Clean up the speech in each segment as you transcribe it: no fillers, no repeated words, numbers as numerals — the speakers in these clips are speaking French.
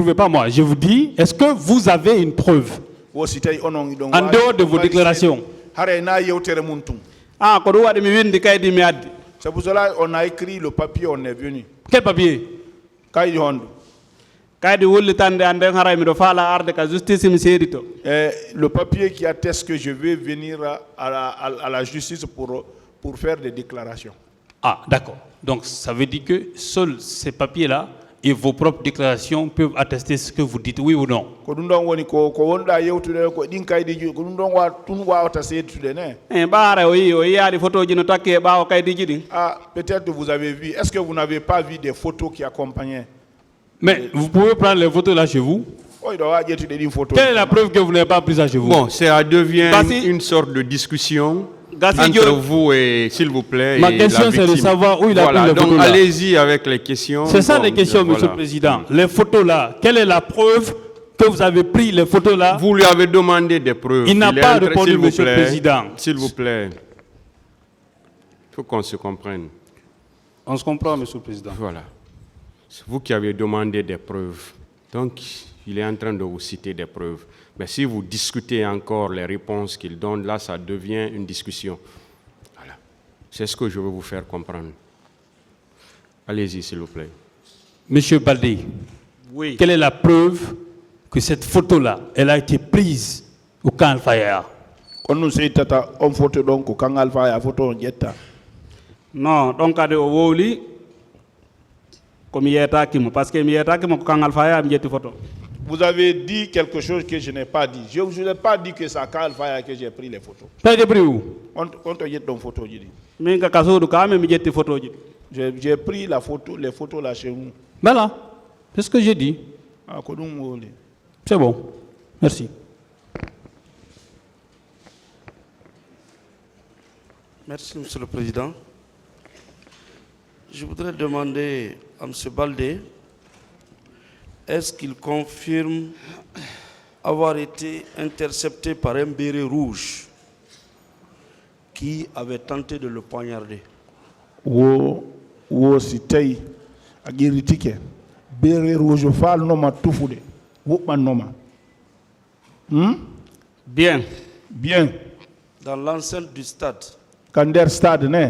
prouvez pas moi. Je vous dis, est-ce que vous avez une preuve en dehors de vos déclarations? Ah, c'est pour cela qu'on a écrit le papier, on est venu. Quel papier? Le papier qui atteste que je vais venir à la justice pour faire des déclarations. Ah, d'accord. Donc, ça veut dire que seuls ces papiers-là et vos propres déclarations peuvent attester ce que vous dites, oui ou non? Ah, peut-être vous avez vu. Est-ce que vous n'avez pas vu des photos qui accompagnaient? Mais vous pouvez prendre les photos là chez vous? Quelle est la preuve que vous n'avez pas pris ça chez vous? Bon, ça devient une sorte de discussion entre vous et, s'il vous plaît, ma question c'est de savoir où il a pris les photos. Donc allez-y avec les questions. C'est ça les questions, Monsieur le Président. Les photos là, quelle est la preuve que vous avez pris les photos là? Vous lui avez demandé des preuves. Il n'a pas répondu, Monsieur le Président. S'il vous plaît. Il faut qu'on se comprenne. On se comprend, Monsieur le Président. Voilà. C'est vous qui avez demandé des preuves. Donc, il est en train de vous citer des preuves. Mais si vous discutez encore les réponses qu'il donne, là, ça devient une discussion. Voilà. C'est ce que je veux vous faire comprendre. Allez-y, s'il vous plaît. Monsieur Baldé, oui. Quelle est la preuve que cette photo-là, elle a été prise au camp Al-Faya? Non, donc à Woli, comme il est à parce que il est à Kang Al-Faya, il y a des photos. Vous avez dit quelque chose que je n'ai pas dit. Je ne vous ai pas dit que c'est à Al-Faya que j'ai pris les photos. T'as pris où? On te jette dans photo. J'ai pris les photos là chez vous. Ben là, c'est ce que j'ai dit. C'est bon. Merci. Merci, Monsieur le Président. Je voudrais demander à M. Baldé, est-ce qu'il confirme avoir été intercepté par un béret rouge qui avait tenté de le poignarder? Béret rouge fal noma tufude. Bien. Bien. Dans l'enceinte du stade. Kander stade ne?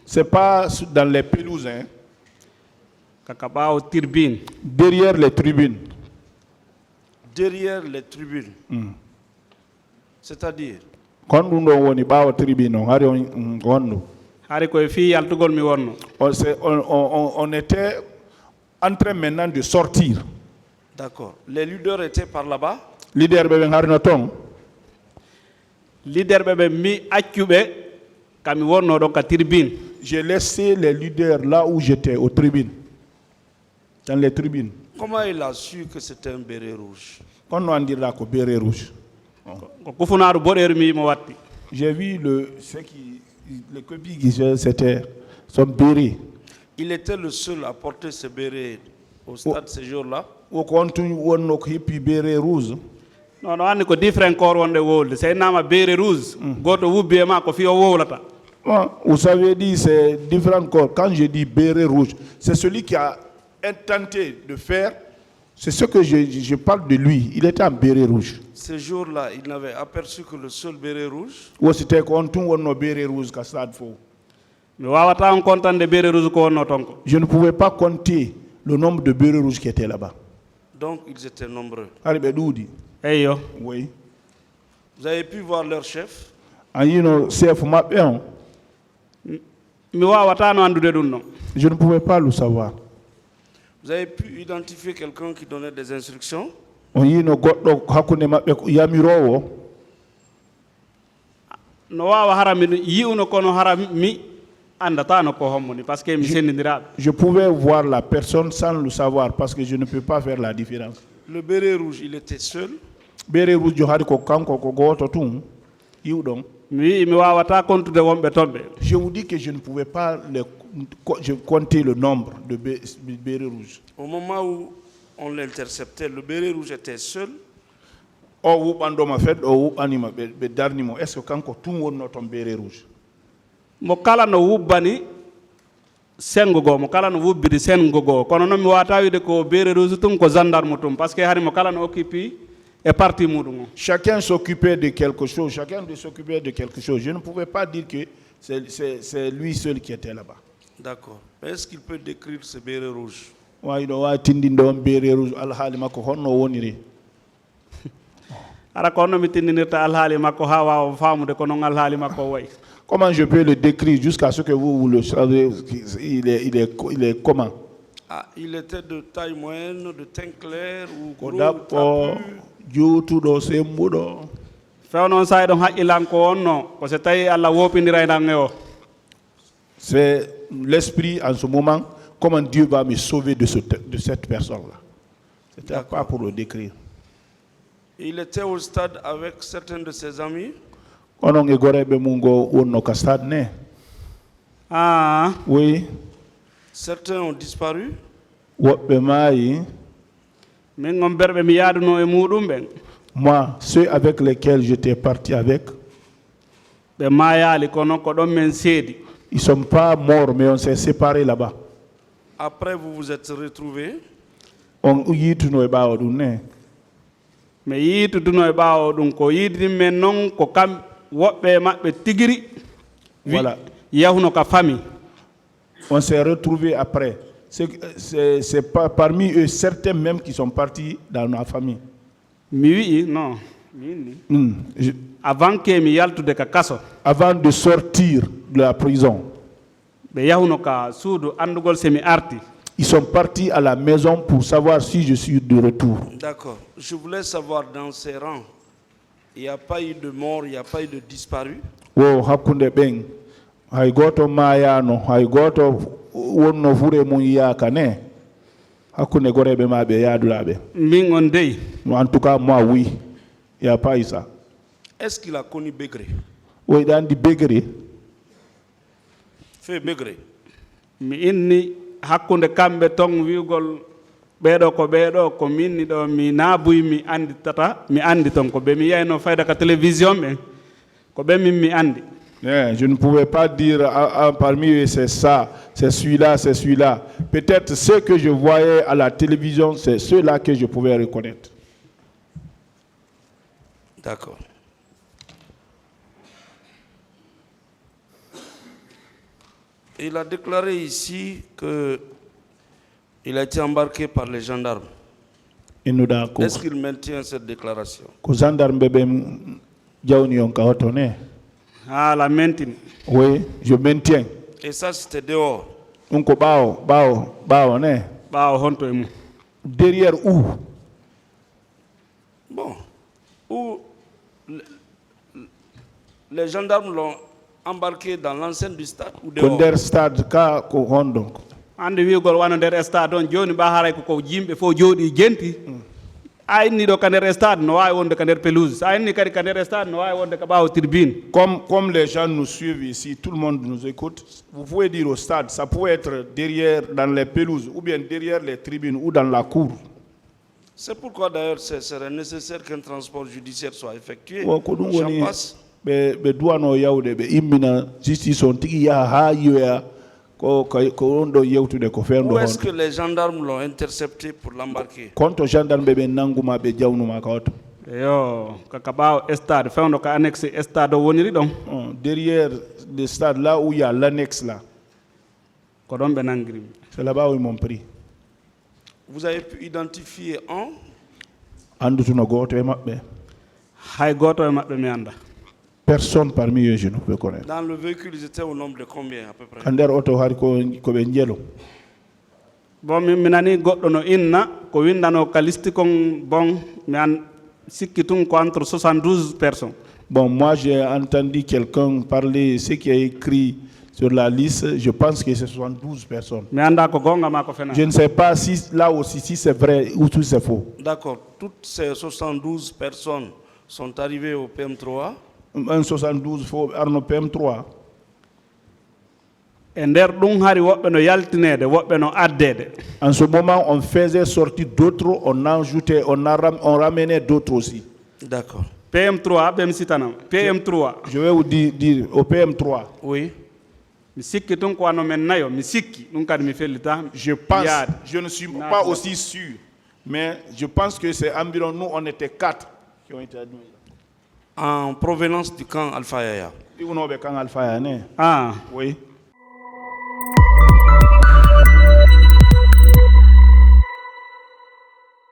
C'est pas dans les pelouses, hein? Derrière les tribunes. Derrière les tribunes. C'est-à-dire? On était en train maintenant de sortir. D'accord. Les leaders étaient par là-bas? Leader bebe harinaton. Leader bebe mi akube kami wonno donc à tribune. J'ai laissé les leaders là où j'étais, aux tribunes. Dans les tribunes. Comment il a su que c'était un béret rouge? Quand on dit là que béret rouge. J'ai vu le copies qui c'était son béret. Il était le seul à porter ce béret au stade ce jour-là? Au compte on hippie béret rouge. Non, non, on différent corps on the world. C'est un béret rouge. Goto wubbe ma ko fi o wowlata. Vous avez dit c'est différent corps. Quand je dis béret rouge, c'est celui qui a tenté de faire. C'est ce que je parle de lui. Il était en béret rouge. Ce jour-là, il n'avait aperçu que le seul béret rouge. Ou c'était quand on a béret rouge qu'à stade faux. Mais wawata on compte de béret rouge ko wonno tonko. Je ne pouvais pas compter le nombre de bérets rouges qui étaient là-bas. Donc ils étaient nombreux. Hey yo. Oui. Vous avez pu voir leur chef? And you know, chef Mapéon. Je ne pouvais pas le savoir. Vous avez pu identifier quelqu'un qui donnait des instructions? You know, je pouvais voir la personne sans le savoir parce que je ne peux pas faire la différence. Le béret rouge, il était seul? Béret rouge, je vous dis que je ne pouvais pas compter le nombre de bérets rouges. Au moment où on l'interceptait, le béret rouge était seul? Est-ce que quand tout le monde a un béret rouge? Mokala no wubani sengo go mo kala no wubbide sengo go kono non mi wata wiide ko beere rouge tum ko gendarme tum par ce que hari mo kala no occupe et parti mudum. Chacun s'occupait de quelque chose, chacun de s'occuper de quelque chose. Je ne pouvais pas dire que c'est lui seul qui était là-bas. D'accord. Est-ce qu'il peut décrire ce béret rouge? Wa wa tindindo béret rouge alhaali makko honno woniri. Ara ko no mi tindinirta alhaali makko ha wawa famude ko non alhaali makko way. Comment je peux le décrire jusqu'à ce que vous le savez? Il est comment? Ah, il était de taille moyenne, de teint clair ou gros, Kodapo juutuɗo sembuɗo. Fewnon say don haqqilanko wonno ko so tawi Allah wopindira e nange o. C'est l'esprit en ce moment, comment Dieu va me sauver de cette personne-là. C'était pas pour le décrire. Il était au stade avec certains de ses amis. Onon e goreɓe mum go wonno ka stade ne. Ah, Oui, Certains ont disparu. woɓɓe maayi. min gon berɓe mi yaaduno e muɗum ɓen. Moi, ceux avec lesquels j'étais parti avec, Ɓe mayali kono ko ɗon men seedi. ils ne sont pas morts, mais on s'est séparés là-bas. Après, vous vous êtes retrouvés. On yituno e ɓaawo ɗum ne. mi yiituduno e ɓaawo ɗum ko yiidin men noon ko kam woɓɓe maɓɓe tigiri Voilà. yahuno ka famille. On s'est retrouvés après. C'est pas parmi eux certains même qui sont partis dans ma famille. mi wi'i non min ni Je- avant que mi yaltude ka kaso Avant de sortir de la prison, ɓe yahuno ka suudu andugol semi arti. ils sont partis à la maison pour savoir si je suis de retour. D'accord. Je voulais savoir, dans ces rangs, il n'y a pas eu de mort, il n'y a pas eu de disparu. Wo hakkunde ɓen hay goto mayano, hay goto wonno fure mum yiyaka ne. Hakkunde goreɓe ma ɓe yaadulaɓe. min on dey En tout cas, moi, oui. Il n'y a pas eu ça. Est-ce qu'il a connu Bégré? Oui, dans di Bégré, Fait Bégré. mi inni hakkunde kamɓe ton wiugol ɓeeɗo ko minni ɗo mi naabuy mi andi tata mi andi ton ko ɓe mi yeyno fayda ka télévision ɓen ko ɓen min mi andi. je ne pouvais pas dire parmi eux c'est ça, c'est celui-là, c'est celui-là. Peut-être ceux que je voyais à la télévision, c'est ceux-là que je pouvais reconnaître. D'accord. Il a déclaré ici qu'il a été embarqué par les gendarmes. Innuda ko Est-ce qu'il maintient cette déclaration? ko gendarme ɓe jawni on ka hoto ne. haala mentini. Oui, je maintiens. Et ça, c'était dehors. On ko ɓaawo ne. ɓaawo honto e mum. Derrière où? Bon. Où les gendarmes l'ont embarqué dans l'enceinte du stade ou Ko dehors? nder stade ka ko hon donc. hande wiigol wano nder stade on joni ɓa haray koko yimɓe fof jooɗi jenti a inni ɗo ka nder stade no wawi wonde ka nder pelouse a inni kadi ka nder stade no wawi wonde ka ɓaawo tribune. Comme les gens nous suivent ici, tout le monde nous écoute, vous pouvez dire au stade, ça pouvait être derrière, dans les pelouses, ou bien derrière les tribunes, ou dans la cour. C'est pourquoi d'ailleurs ce serait nécessaire qu'un transport judiciaire soit effectué. Wo ko ɗum J'en woni passe. ɓe duwano yawde ɓe immina justice on tigi yaha ha yiyoya ko on ɗo yewtude ko ferndo Où est-ce hon. que les gendarmes l'ont intercepté pour l'embarquer? Konto gendarme ɓe nanguma ɓe jawnuma ka oto. Yo kaka ɓaawo stade fewno ko annexe stade o woniri ɗon Derrière le stade, là où il y a l'annexe là, ko ɗon ɓe nangirimi. c'est là-bas où ils m'ont pris. Vous avez pu identifier un? Andutuno goto e maɓɓe. hay goto e maɓɓe mi anda. Personne parmi eux je ne peux connaître. Dans le véhicule, ils étaient au nombre de combien à peu près? Ka nder oto hari ko ɓe jelo. Bon mi nani goɗɗo no inna ko windano ka listi kon bon mi an sikki tun ko entre 72 personnes. Bon, moi j'ai entendu quelqu'un parler, ce qui est écrit sur la liste, je pense que c'est 72 personnes. mi anda ko gonga ma ko fena. Je ne sais pas si là aussi si c'est vrai ou si c'est faux. D'accord. Toutes ces 72 personnes sont arrivées au PM3. Un 72 faux Arno PM3. e nder ɗum hari woɓɓe no yaltinede woɓɓe no addede. En ce moment, on faisait sortir d'autres, on ajoutait, on ramenait d'autres aussi. D'accord. PM3 ɓem sitanam PM3 Je vais vous dire au PM3, Oui. mi sikki tun ko wano men nayo mi sikki ɗum kadi mi fellita Je pense, yaade. je ne suis pas aussi sûr, mais je pense que c'est environ, nous on était 4 qui ont été admis. En provenance du camp Alpha Yaya. Et on a quand Alpha Yane. ah Oui.